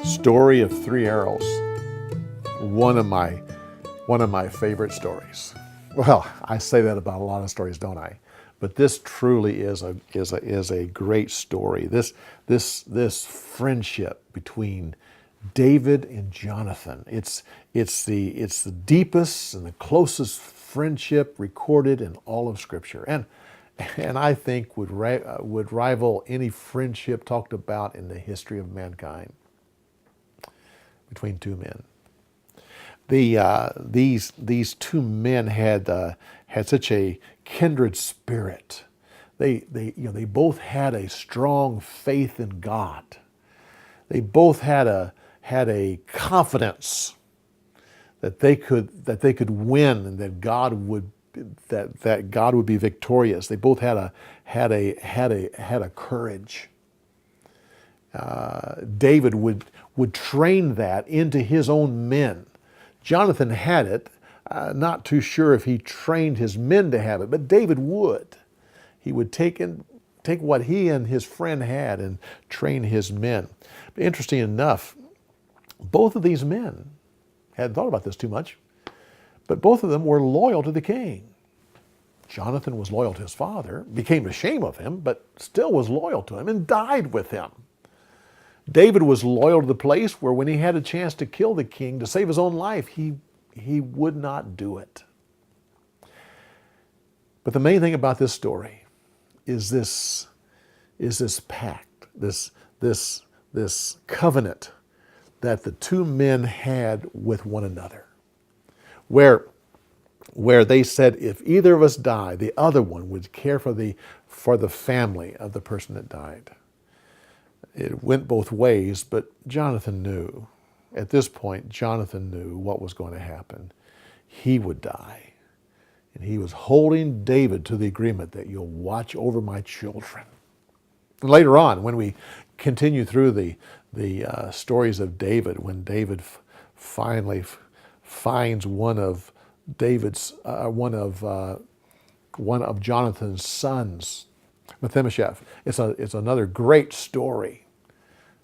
Story of Three Arrows. One of my favorite stories. Well, I say that about a lot of stories, don't I? But this truly is a great story. This friendship between David and Jonathan. It's the deepest and the closest friendship recorded in all of Scripture, and I think would rival any friendship talked about in the history of mankind between two men. These two men had such a kindred spirit. They both had a strong faith in God. They both had a confidence that they could win and that God would be victorious. They both had a courage. David would train that into his own men. Jonathan had it, not too sure if he trained his men to have it, but David would. He would take what he and his friend had and train his men. But interesting enough, both of these men hadn't thought about this too much, but both of them were loyal to the king. Jonathan was loyal to his father, became ashamed of him, but still was loyal to him and died with him. David was loyal to the place where when he had a chance to kill the king to save his own life, he would not do it. But the main thing about this story is this pact, this covenant that the two men had with one another, where they said if either of us die, the other one would care for the family of the person that died. It went both ways, but Jonathan knew. At this point, Jonathan knew what was going to happen. He would die. And he was holding David to the agreement that you'll watch over my children. And later on, when we continue through the stories of David, when David finally finds one of Jonathan's sons, Mephibosheth, it's another great story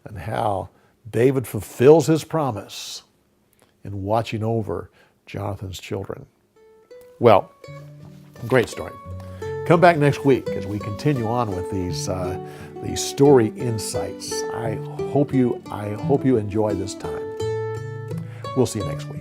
and how David fulfills his promise in watching over Jonathan's children. Well, great story. Come back next week as we continue on with these story insights. I hope you enjoy this time. We'll see you next week.